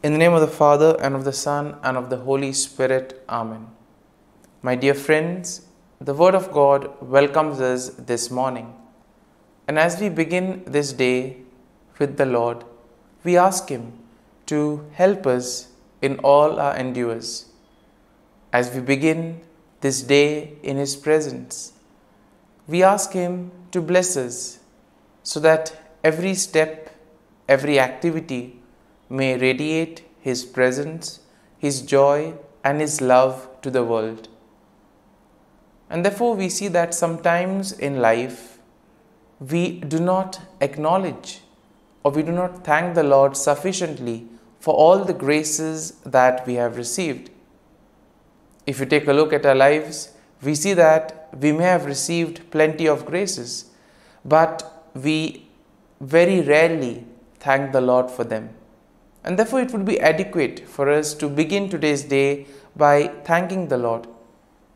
In the name of the Father, and of the Son, and of the Holy Spirit. Amen. My dear friends, the Word of God welcomes us this morning. And as we begin this day with the Lord, we ask Him to help us in all our endeavors. As we begin this day in His presence, we ask Him to bless us so that every step, every activity may radiate His presence, His joy, and His love to the world. And therefore we see that sometimes in life we do not acknowledge or we do not thank the Lord sufficiently for all the graces that we have received. If you take a look at our lives, we see that we may have received plenty of graces, but we very rarely thank the Lord for them. And therefore it would be adequate for us to begin today's day by thanking the Lord,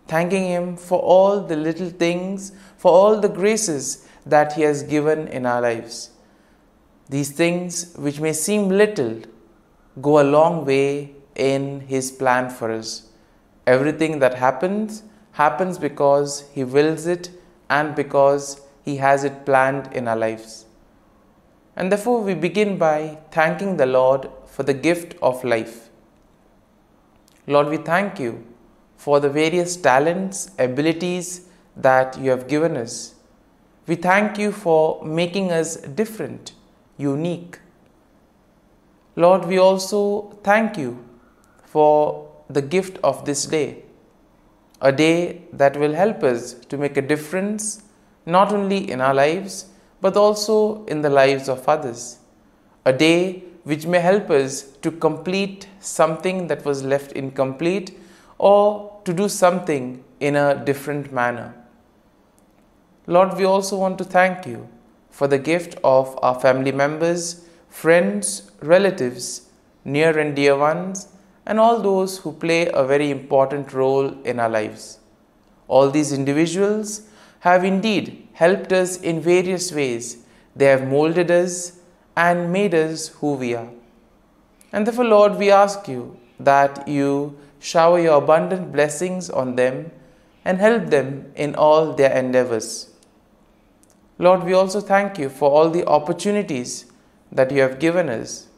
thanking Him for all the little things, for all the graces that He has given in our lives. These things which may seem little go a long way in His plan for us. Everything that happens because He wills it and because He has it planned in our lives. And therefore we begin by thanking the Lord for the gift of life. Lord, we thank You for the various talents, abilities that You have given us. We thank You for making us different, unique. Lord, we also thank You for the gift of this day, a day that will help us to make a difference not only in our lives but also in the lives of others. A day which may help us to complete something that was left incomplete or to do something in a different manner. Lord, we also want to thank You for the gift of our family members, friends, relatives, near and dear ones, and all those who play a very important role in our lives. All these individuals have indeed helped us in various ways. They have molded us and made us who we are. And therefore, Lord, we ask You that You shower Your abundant blessings on them and help them in all their endeavors. Lord, we also thank You for all the opportunities that You have given us,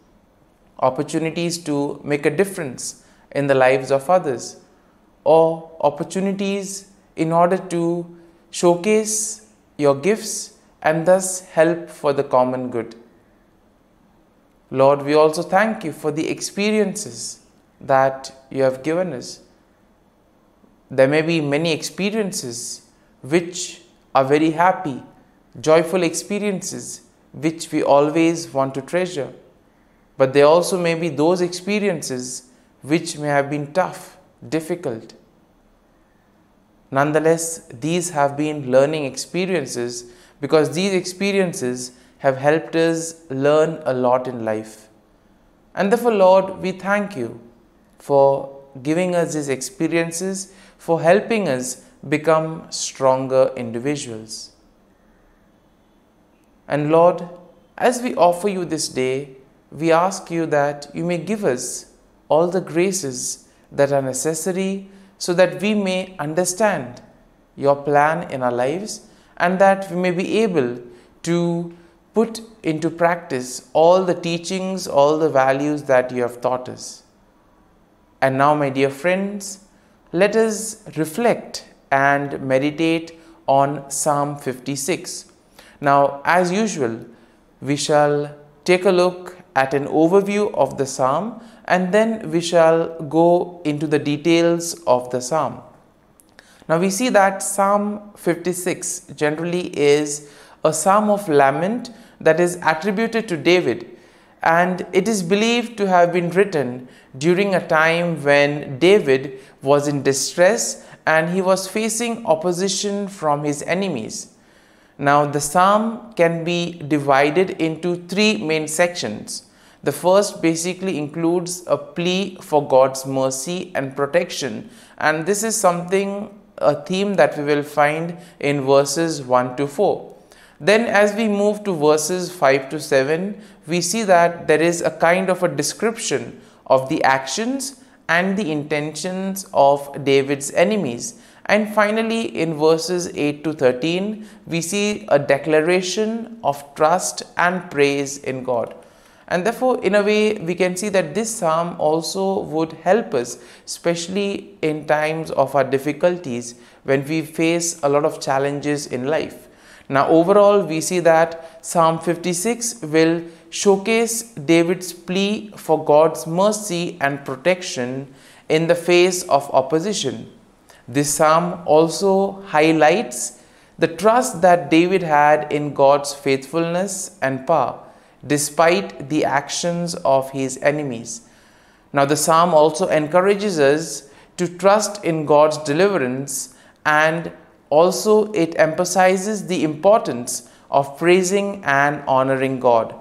opportunities to make a difference in the lives of others, or opportunities in order to showcase Your gifts and thus help for the common good. Lord, we also thank You for the experiences that You have given us. There may be many experiences which are very happy, joyful experiences which we always want to treasure. But there also may be those experiences which may have been tough, difficult. Nonetheless, these have been learning experiences because these experiences have helped us learn a lot in life. And therefore, Lord, we thank You for giving us these experiences, for helping us become stronger individuals. And Lord, as we offer You this day, we ask You that You may give us all the graces that are necessary so that we may understand Your plan in our lives and that we may be able to put into practice all the teachings, all the values that You have taught us. And now, my dear friends, let us reflect and meditate on Psalm 56. Now, as usual, we shall take a look at an overview of the psalm and then we shall go into the details of the psalm. Now we see that Psalm 56 generally is a psalm of lament that is attributed to David, and it is believed to have been written during a time when David was in distress and he was facing opposition from his enemies. Now the psalm can be divided into three main sections. The first basically includes a plea for God's mercy and protection, and this is a theme that we will find in verses 1 to 4. Then as we move to verses 5 to 7, we see that there is a kind of a description of the actions and the intentions of David's enemies. And finally, in verses 8 to 13, we see a declaration of trust and praise in God. And therefore, in a way, we can see that this psalm also would help us, especially in times of our difficulties, when we face a lot of challenges in life. Now, overall, we see that Psalm 56 will showcase David's plea for God's mercy and protection in the face of opposition. This psalm also highlights the trust that David had in God's faithfulness and power, despite the actions of his enemies. Now, the psalm also encourages us to trust in God's deliverance, and also it emphasizes the importance of praising and honoring God.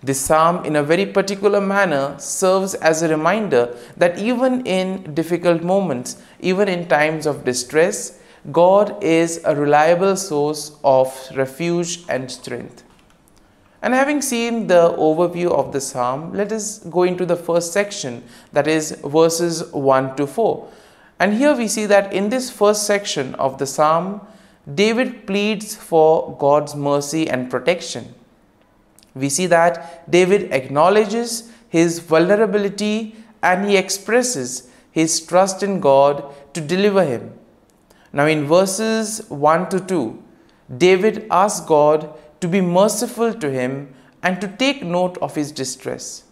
This psalm, in a very particular manner, serves as a reminder that even in difficult moments, even in times of distress, God is a reliable source of refuge and strength. And having seen the overview of the psalm, let us go into the first section, that is verses 1 to 4. And here we see that in this first section of the psalm, David pleads for God's mercy and protection. We see that David acknowledges his vulnerability and he expresses his trust in God to deliver him. Now, in verses 1 to 2, David asks God to be merciful to him and to take note of his distress.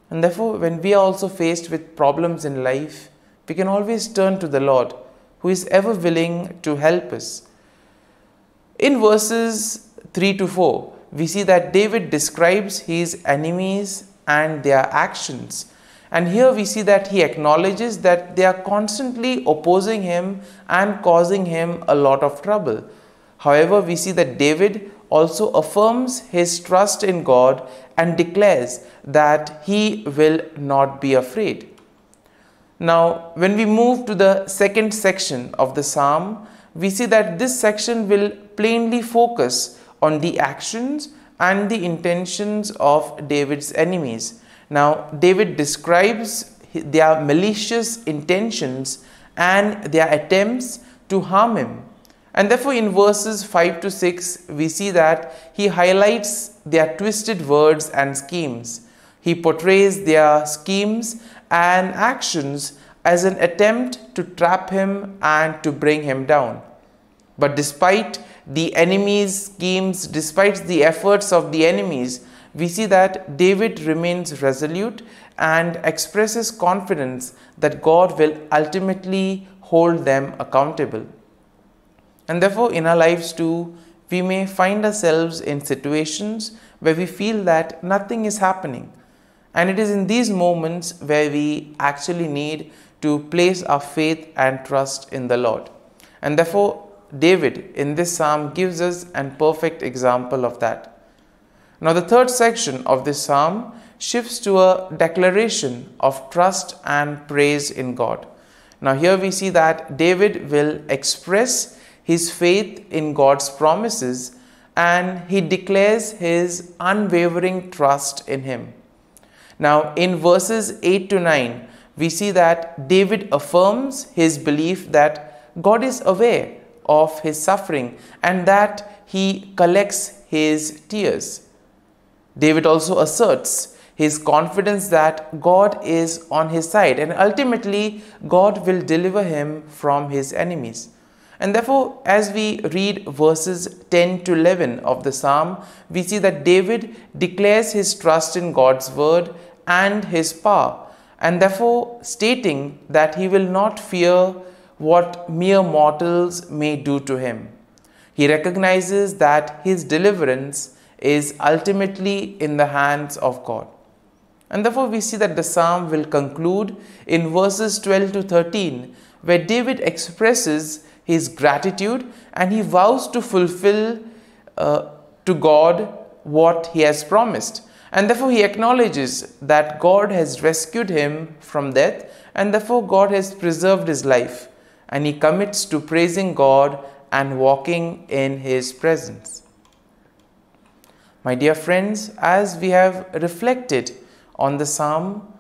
And therefore, when we are also faced with problems in life, we can always turn to the Lord, who is ever willing to help us. In verses 3 to 4, we see that David describes his enemies and their actions. And here we see that he acknowledges that they are constantly opposing him and causing him a lot of trouble. However, we see that David also affirms his trust in God and declares that he will not be afraid. Now, when we move to the second section of the psalm, we see that this section will plainly focus on the actions and the intentions of David's enemies. Now, David describes their malicious intentions and their attempts to harm him. And therefore, in verses 5 to 6, we see that he highlights their twisted words and schemes. He portrays their schemes and actions as an attempt to trap him and to bring him down. But despite the enemies' schemes, despite the efforts of the enemies, we see that David remains resolute and expresses confidence that God will ultimately hold them accountable. And therefore, in our lives too, we may find ourselves in situations where we feel that nothing is happening. And it is in these moments where we actually need to place our faith and trust in the Lord. And therefore, David in this psalm gives us a perfect example of that. Now, the third section of this psalm shifts to a declaration of trust and praise in God. Now, here we see that David will express his faith in God's promises and he declares his unwavering trust in him. Now, in verses 8 to 9, we see that David affirms his belief that God is aware of his suffering and that he collects his tears. David also asserts his confidence that God is on his side and ultimately God will deliver him from his enemies. And therefore, as we read verses 10 to 11 of the psalm, we see that David declares his trust in God's word and his power, and therefore stating that he will not fear what mere mortals may do to him. He recognizes that his deliverance is ultimately in the hands of God. And therefore we see that the psalm will conclude in verses 12 to 13, where David expresses his gratitude and he vows to fulfill to God what he has promised. And therefore he acknowledges that God has rescued him from death and therefore God has preserved his life. And he commits to praising God and walking in his presence. My dear friends, as we have reflected on the psalm,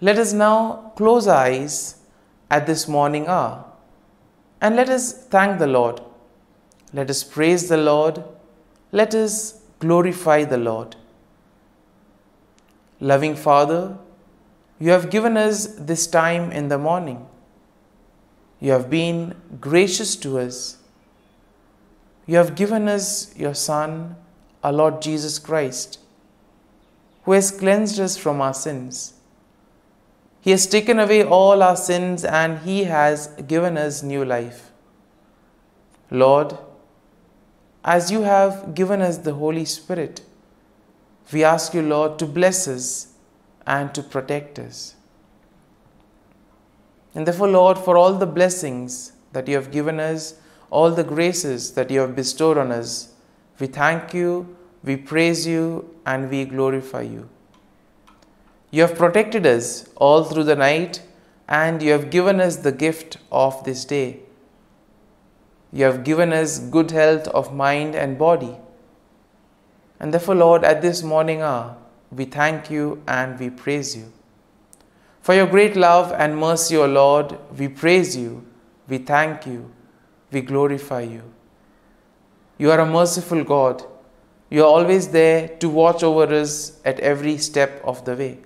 Let us now close our eyes at this morning hour and let us thank the Lord. Let us praise the Lord. Let us glorify the Lord. Loving Father, you have given us this time in the morning. You have been gracious to us. You have given us your Son, our Lord Jesus Christ, who has cleansed us from our sins. He has taken away all our sins and He has given us new life. Lord, as you have given us the Holy Spirit, we ask you, Lord, to bless us and to protect us. And therefore, Lord, for all the blessings that you have given us, all the graces that you have bestowed on us, we thank you, we praise you, and we glorify you. You have protected us all through the night, and you have given us the gift of this day. You have given us good health of mind and body. And therefore, Lord, at this morning hour, we thank you and we praise you. For your great love and mercy, O Lord, we praise you, we thank you, we glorify you. You are a merciful God. You are always there to watch over us at every step of the way.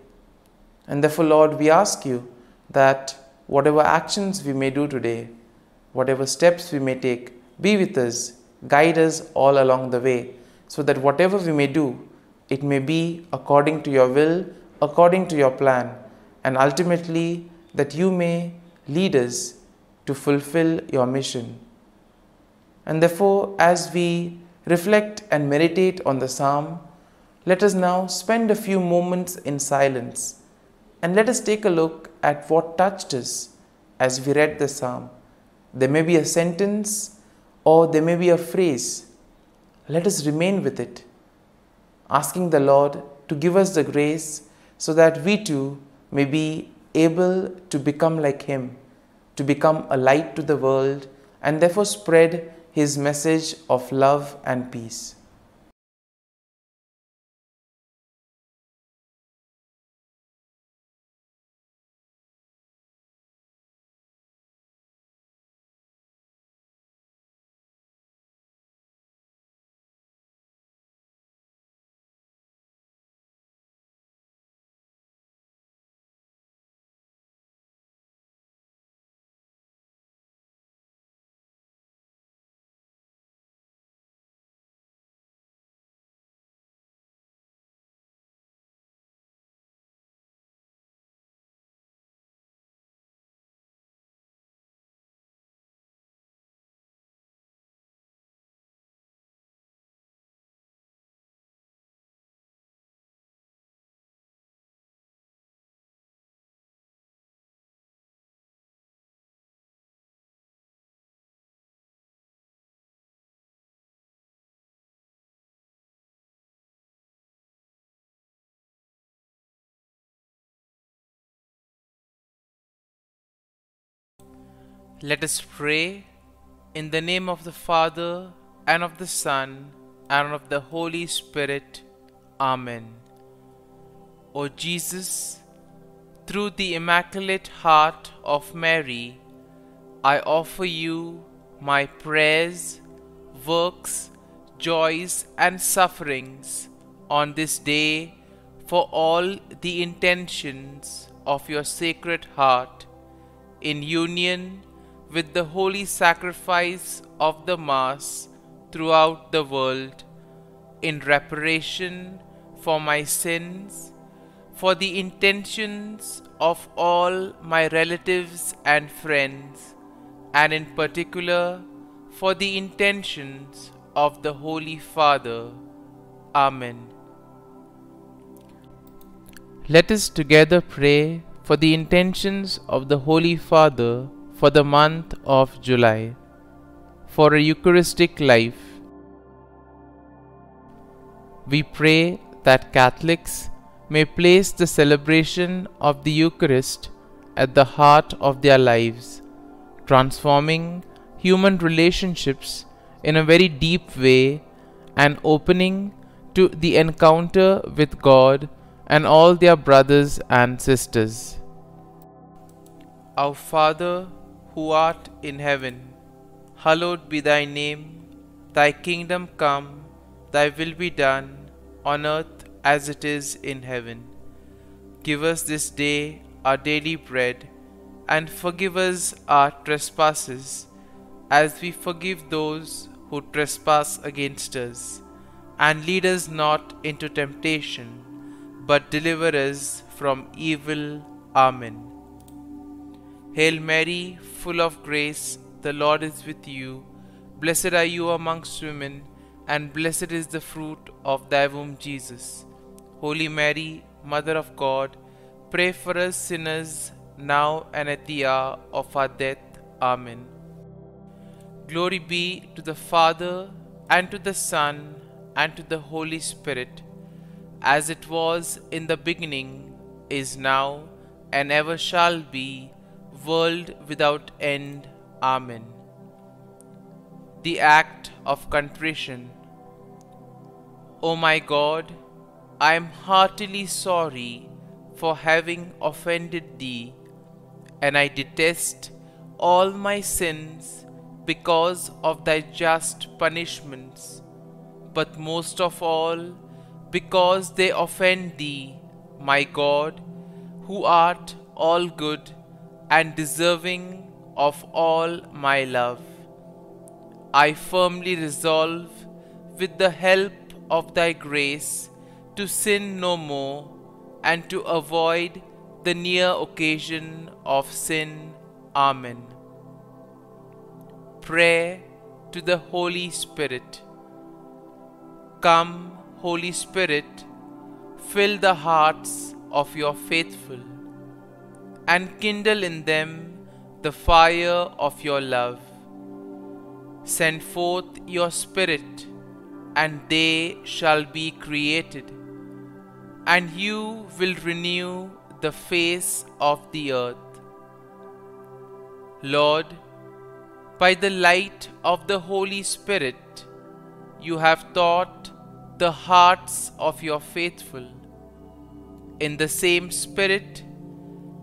And therefore, Lord, we ask you that whatever actions we may do today, whatever steps we may take, be with us, guide us all along the way, so that whatever we may do, it may be according to your will, according to your plan, and ultimately that you may lead us to fulfill your mission. And therefore, as we reflect and meditate on the psalm, let us now spend a few moments in silence and let us take a look at what touched us as we read the psalm. There may be a sentence or there may be a phrase. Let us remain with it, asking the Lord to give us the grace so that we too may be able to become like Him, to become a light to the world and therefore spread His message of love and peace. Let us pray in the name of the Father, and of the Son, and of the Holy Spirit. Amen. O Jesus, through the Immaculate Heart of Mary, I offer you my prayers, works, joys, and sufferings on this day for all the intentions of your Sacred Heart, in union with the holy sacrifice of the Mass throughout the world, in reparation for my sins, for the intentions of all my relatives and friends, and in particular for the intentions of the Holy Father. Amen. Let us together pray for the intentions of the Holy Father for the month of July, for a Eucharistic life. We pray that Catholics may place the celebration of the Eucharist at the heart of their lives, transforming human relationships in a very deep way and opening to the encounter with God and all their brothers and sisters. Our Father, who art in heaven, hallowed be thy name. Thy kingdom come, thy will be done, on earth as it is in heaven. Give us this day our daily bread, and forgive us our trespasses, as we forgive those who trespass against us. And lead us not into temptation, but deliver us from evil. Amen. Hail Mary, full of grace, the Lord is with you. Blessed are you amongst women, and blessed is the fruit of thy womb, Jesus. Holy Mary, Mother of God, pray for us sinners, now and at the hour of our death. Amen. Glory be to the Father, and to the Son, and to the Holy Spirit, as it was in the beginning, is now, and ever shall be, world without end. Amen. The Act of Contrition. O my God, I am heartily sorry for having offended Thee, and I detest all my sins because of Thy just punishments, but most of all because they offend Thee, my God, who art all good and deserving of all my love. I firmly resolve, with the help of Thy grace, to sin no more, and to avoid the near occasion of sin. Amen. Prayer to the Holy Spirit. Come, Holy Spirit, fill the hearts of your faithful, and kindle in them the fire of your love. Send forth your Spirit, and they shall be created, and you will renew the face of the earth. Lord, by the light of the Holy Spirit, you have taught the hearts of your faithful. In the same Spirit,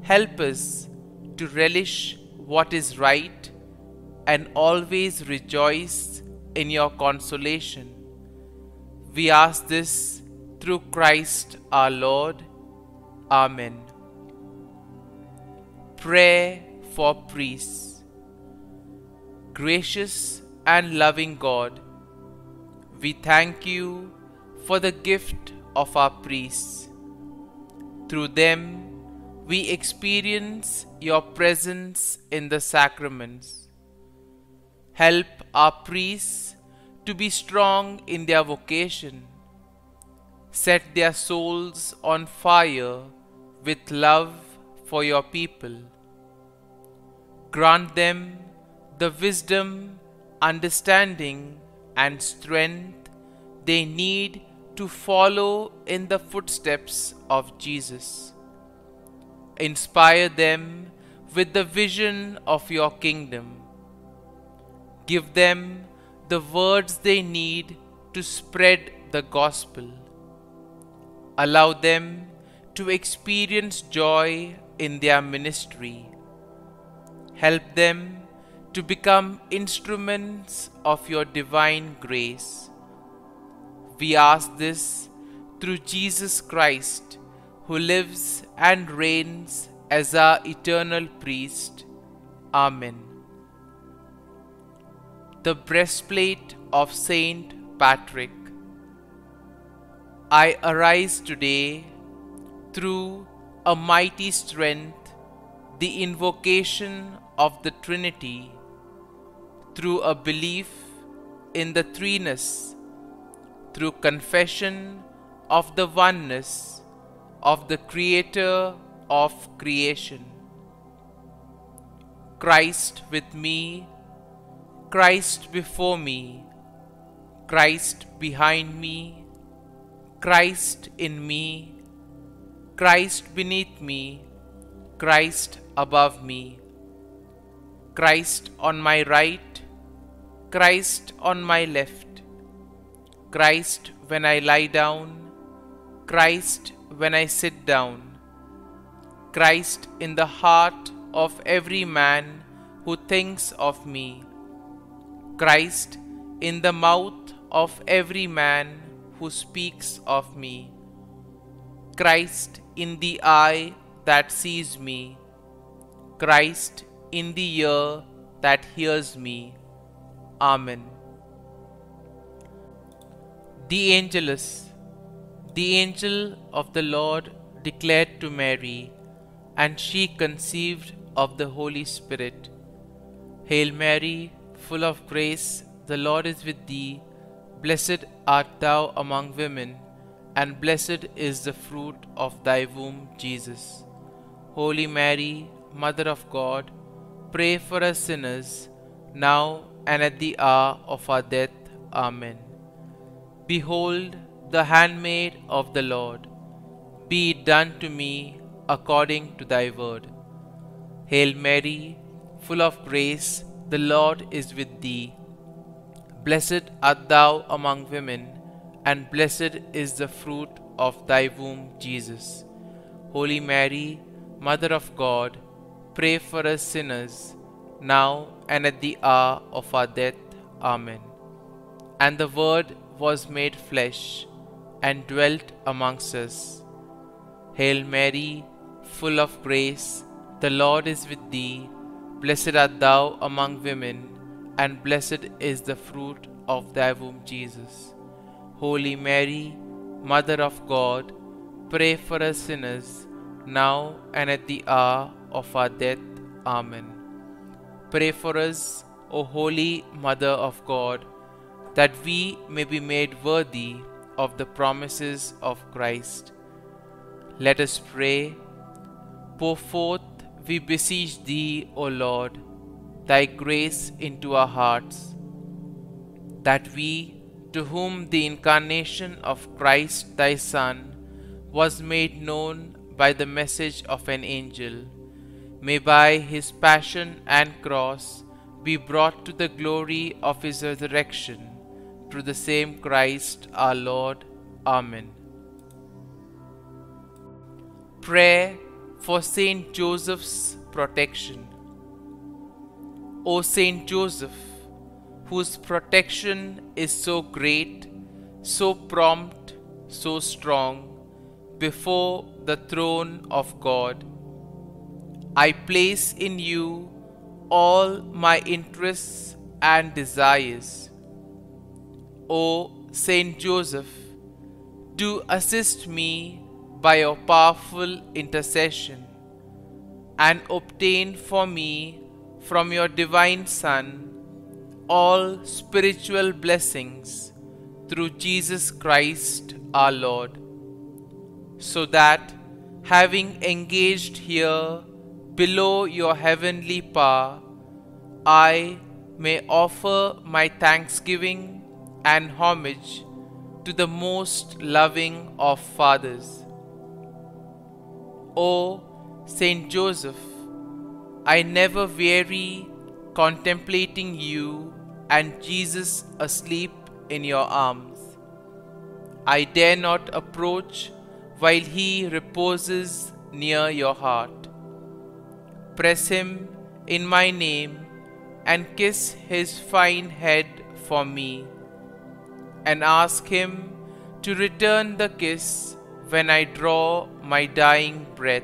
help us to relish what is right and always rejoice in your consolation. We ask this through Christ our Lord. Amen. Prayer for priests. Gracious and loving God, we thank you for the gift of our priests. Through them, we experience your presence in the sacraments. Help our priests to be strong in their vocation. Set their souls on fire with love for your people. Grant them the wisdom, understanding, and strength they need to follow in the footsteps of Jesus. Inspire them with the vision of your kingdom. Give them the words they need to spread the gospel. Allow them to experience joy in their ministry. Help them to become instruments of your divine grace. We ask this through Jesus Christ, who lives and reigns as our eternal priest. Amen. The breastplate of Saint Patrick. I arise today through a mighty strength, the invocation of the Trinity, through a belief in the threeness, through confession of the oneness of the Creator of creation. Christ with me, Christ before me, Christ behind me, Christ in me, Christ beneath me, Christ above me, Christ on my right, Christ on my left, Christ when I lie down, Christ when I sit down, Christ in the heart of every man who thinks of me. Christ in the mouth of every man who speaks of me. Christ in the eye that sees me. Christ in the ear that hears me. Amen. The Angelus. The angel of the Lord declared to Mary, and she conceived of the Holy Spirit. Hail Mary, full of grace, the Lord is with thee. Blessed art thou among women, and blessed is the fruit of thy womb, Jesus. Holy Mary, Mother of God, pray for us sinners, now and at the hour of our death. Amen. Behold, the handmaid of the Lord. Be it done to me according to thy word. Hail Mary, full of grace, the Lord is with thee. Blessed art thou among women, and blessed is the fruit of thy womb, Jesus. Holy Mary, Mother of God, pray for us sinners, now and at the hour of our death. Amen. And the Word was made flesh, and dwelt amongst us. Hail Mary, full of grace, the Lord is with thee. Blessed art thou among women, and blessed is the fruit of thy womb, Jesus. Holy Mary, Mother of God, pray for us sinners, now and at the hour of our death. Amen. Pray for us, O Holy Mother of God, that we may be made worthy of the promises of Christ. Let us pray. Pour forth, we beseech thee, O Lord, thy grace into our hearts, that we, to whom the incarnation of Christ thy Son was made known by the message of an angel, may by his passion and cross be brought to the glory of his resurrection, through the same Christ our Lord. Amen. Prayer for Saint Joseph's protection. O Saint Joseph, whose protection is so great, so prompt, so strong, before the throne of God, I place in you all my interests and desires. O Saint Joseph, do assist me by your powerful intercession, and obtain for me from your divine Son all spiritual blessings through Jesus Christ our Lord, so that, having engaged here below your heavenly power, I may offer my thanksgiving and homage to the most loving of fathers. O Saint Joseph, I never weary contemplating you and Jesus asleep in your arms. I dare not approach while he reposes near your heart. Press him in my name and kiss his fine head for me, and ask him to return the kiss when I draw my dying breath.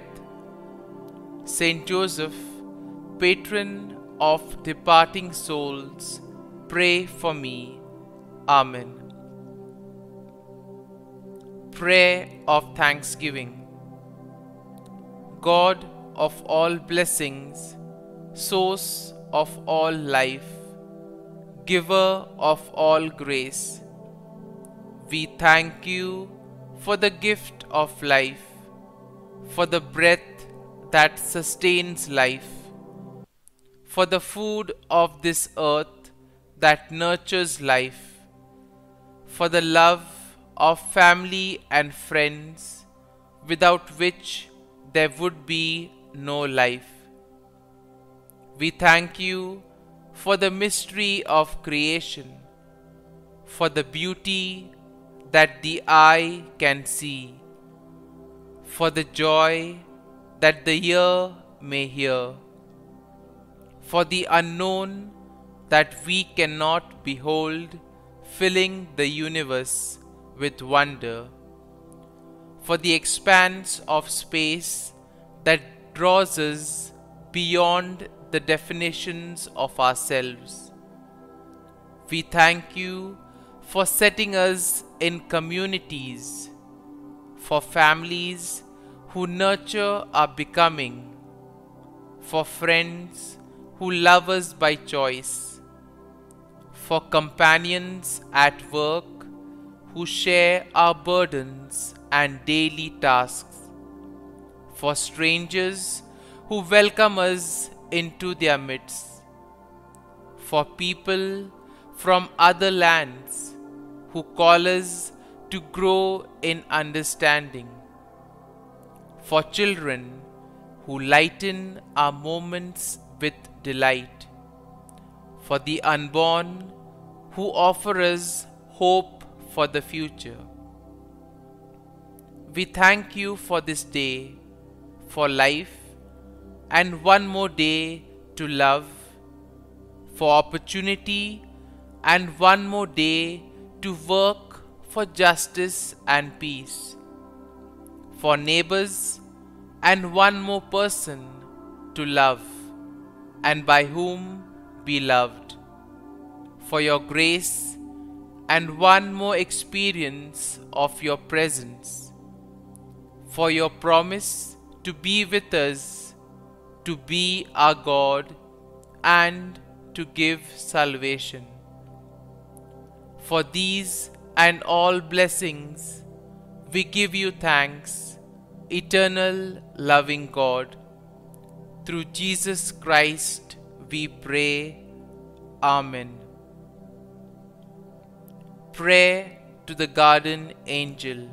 Saint Joseph, patron of departing souls, pray for me. Amen. Prayer of Thanksgiving. God of all blessings, source of all life, giver of all grace, we thank you for the gift of life, for the breath that sustains life, for the food of this earth that nurtures life, for the love of family and friends, without which there would be no life. We thank you for the mystery of creation, for the beauty that the eye can see, for the joy that the ear may hear, for the unknown that we cannot behold, filling the universe with wonder, for the expanse of space that draws us beyond the definitions of ourselves. We thank you for setting us in communities, for families who nurture our becoming, for friends who love us by choice, for companions at work who share our burdens and daily tasks, for strangers who welcome us into their midst, for people from other lands who call us to grow in understanding, for children who lighten our moments with delight, for the unborn who offer us hope for the future. We thank you for this day, for life, and one more day to love, for opportunity, and one more day to work for justice and peace, for neighbors, and one more person to love, and by whom be loved, for your grace, and one more experience of your presence, for your promise to be with us, to be our God, and to give salvation. For these and all blessings, we give you thanks, eternal loving God. Through Jesus Christ we pray. Amen. Prayer to the Guardian Angel.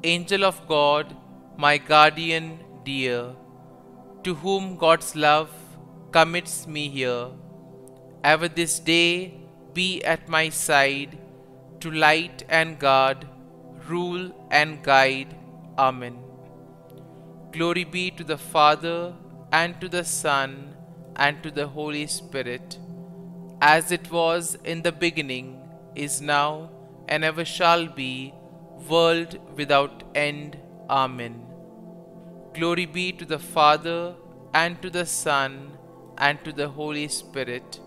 Angel of God, my guardian dear, to whom God's love commits me here, ever this day be at my side, to light and guard, rule and guide. Amen. Glory be to the Father, and to the Son, and to the Holy Spirit, as it was in the beginning, is now, and ever shall be, world without end. Amen. Glory be to the Father, and to the Son, and to the Holy Spirit,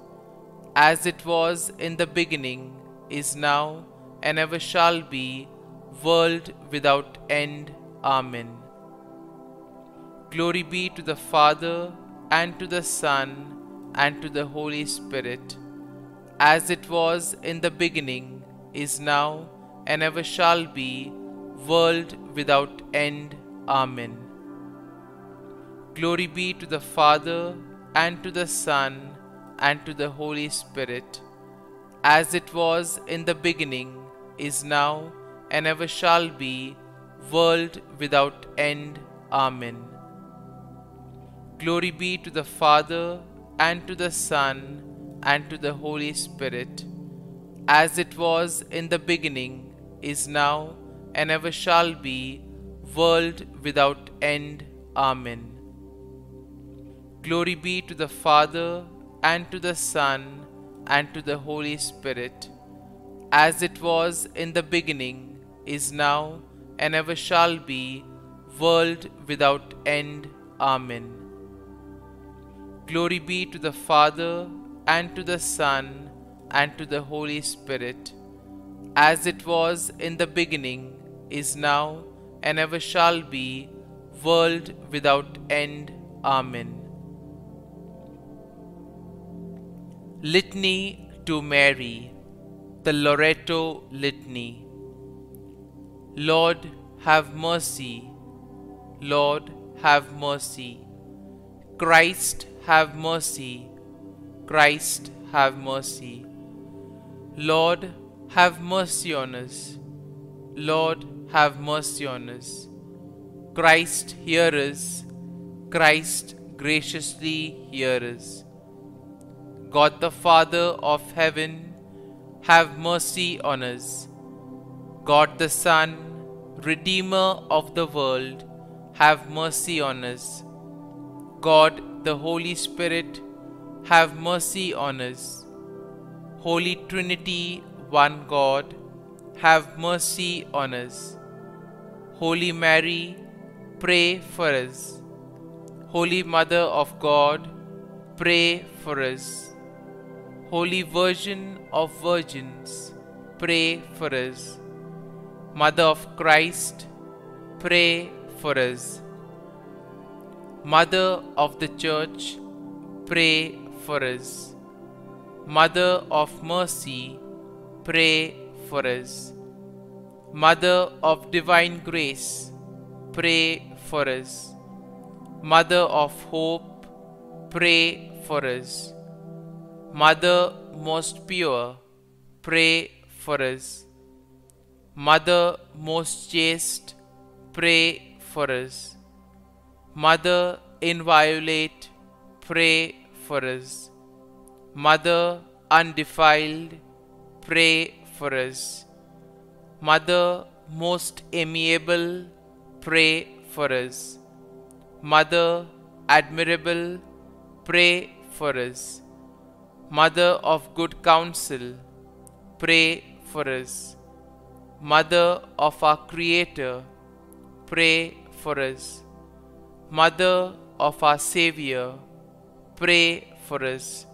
as it was in the beginning, is now, and ever shall be, world without end. Amen. Glory be to the Father, and to the Son, and to the Holy Spirit, as it was in the beginning, is now, and ever shall be, world without end. Amen. Glory be to the Father, and to the Son, and to the Holy Spirit, as it was in the beginning, is now, and ever shall be, world without end. Amen. Glory be to the Father, and to the Son, and to the Holy Spirit, as it was in the beginning, is now, and ever shall be, world without end. Amen. Glory be to the Father, and to the Son, and to the Holy Spirit, as it was in the beginning, is now, and ever shall be, world without end. Amen. Glory be to the Father, and to the Son, and to the Holy Spirit, as it was in the beginning, is now, and ever shall be, world without end. Amen. Litany to Mary, the LORETO Litany. Lord, have mercy. Lord, have mercy. Christ, have mercy. Christ, have mercy. Lord, have mercy on us. Lord, have mercy on us. Christ, hear us. Christ, graciously hear us. God the Father of heaven, have mercy on us. God the Son, Redeemer of the world, have mercy on us. God the Holy Spirit, have mercy on us. Holy Trinity, one God, have mercy on us. Holy Mary, pray for us. Holy Mother of God, pray for us. Holy Virgin of Virgins, pray for us. Mother of Christ, pray for us. Mother of the Church, pray for us. Mother of Mercy, pray for us. Mother of Divine Grace, pray for us. Mother of Hope, pray for us. Mother most pure, pray for us. Mother most chaste, pray for us. Mother inviolate, pray for us. Mother undefiled, pray for us. Mother most amiable, pray for us. Mother admirable, pray for us. Mother of good counsel, pray for us. Mother of our Creator, pray for us. Mother of our Savior, pray for us.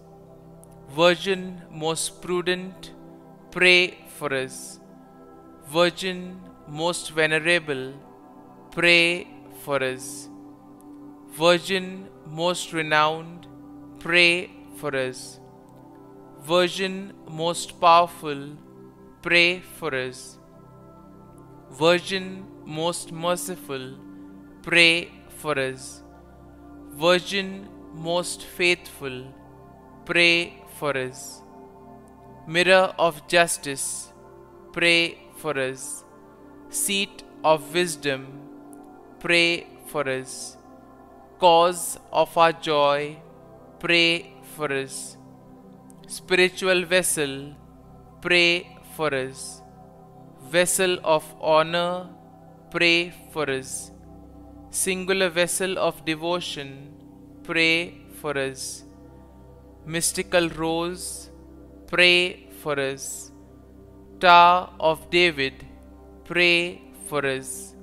Virgin most prudent, pray for us. Virgin most venerable, pray for us. Virgin most renowned, pray for us. Virgin most powerful, pray for us. Virgin most merciful, pray for us. Virgin most faithful, pray for us. Mirror of justice, pray for us. Seat of wisdom, pray for us. Cause of our joy, pray for us. Spiritual vessel, pray for us. Vessel of honor, pray for us. Singular vessel of devotion, pray for us. Mystical rose, pray for us. Tower of David, pray for us.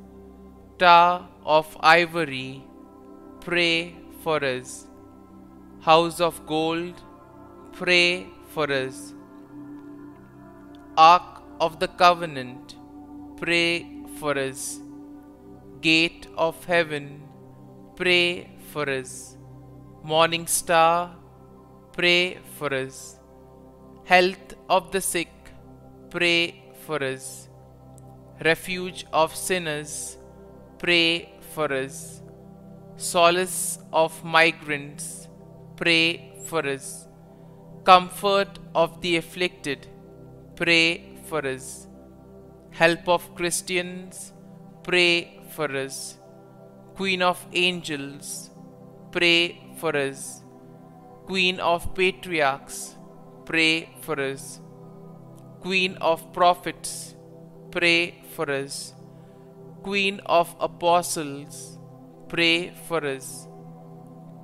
Tower of ivory, pray for us. House of gold, pray for us. Ark of the Covenant, pray for us. Gate of heaven, pray for us. Morning star, pray for us. Health of the sick, pray for us. Refuge of sinners, pray for us. Solace of migrants, pray for us. Comfort of the afflicted, pray for us. Help of Christians, pray for us. Queen of angels, pray for us. Queen of patriarchs, pray for us. Queen of prophets, pray for us. Queen of apostles, pray for us.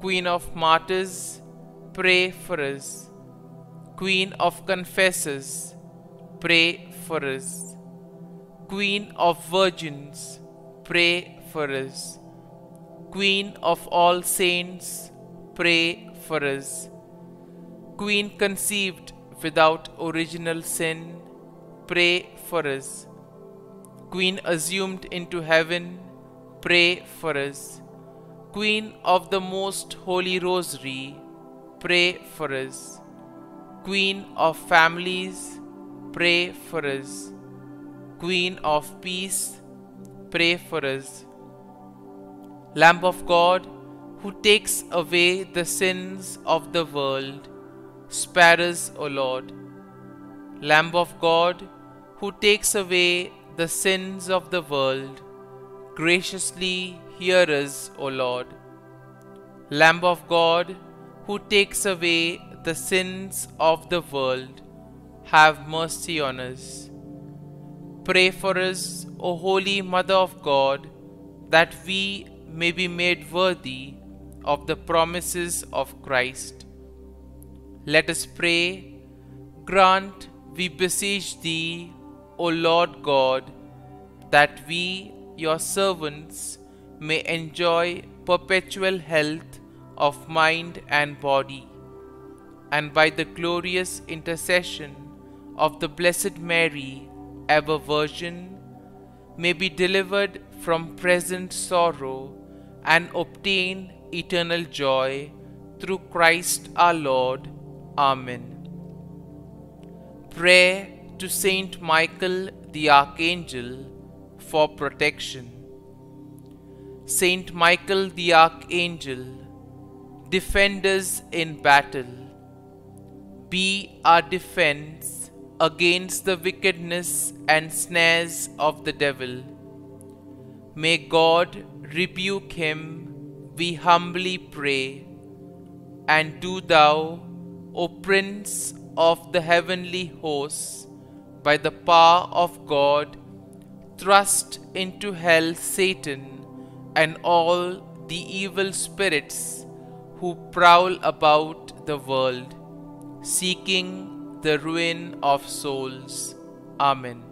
Queen of martyrs, pray for us. Queen of confessors, pray for us. Queen of virgins, pray for us. Queen of all saints, pray for us. Queen conceived without original sin, pray for us. Queen assumed into heaven, pray for us. Queen of the Most Holy Rosary, pray for us. Queen of families, pray for us. Queen of peace, pray for us. Lamb of God, who takes away the sins of the world, spare us, O Lord. Lamb of God, who takes away the sins of the world, graciously hear us, O Lord. Lamb of God, who takes away the sins of the world, have mercy on us. Pray for us, O Holy Mother of God, that we may be made worthy of the promises of Christ. Let us pray. Grant, we beseech thee, O Lord God, that we, your servants, may enjoy perpetual health of mind and body, and by the glorious intercession of the Blessed Mary, ever Virgin, may be delivered from present sorrow and obtain eternal joy through Christ our Lord. Amen. Prayer to Saint Michael the Archangel for protection. Saint Michael the Archangel, defend us in battle. Be our defense against the wickedness and snares of the devil. May God rebuke him, we humbly pray. And do thou, O Prince of the heavenly hosts, by the power of God, thrust into hell Satan and all the evil spirits who prowl about the world, seeking the ruin of souls. Amen.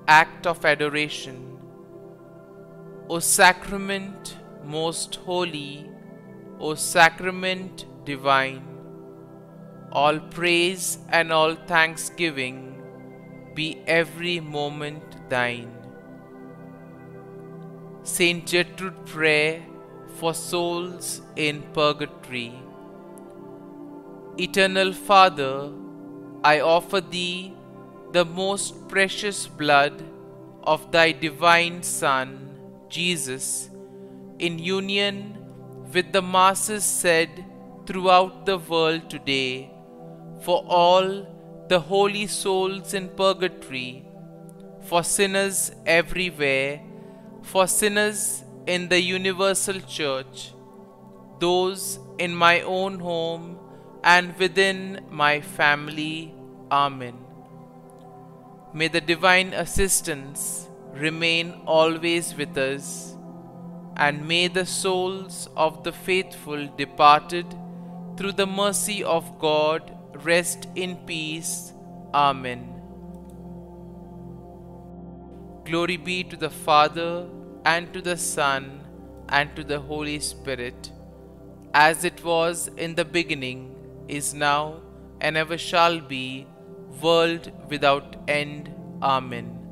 Act of Adoration. O Sacrament most holy, O Sacrament divine, all praise and all thanksgiving be every moment thine. Saint Gertrude prayer for souls in purgatory. Eternal Father, I offer thee the most precious blood of thy divine Son, Jesus, in union with the masses said throughout the world today, for all the holy souls in purgatory, for sinners everywhere, for sinners in the universal church, those in my own home and within my family. Amen. May the divine assistance remain always with us, and may the souls of the faithful departed through the mercy of God rest in peace. Amen. Glory be to the Father, and to the Son, and to the Holy Spirit, as it was in the beginning, is now, and ever shall be, world without end. Amen.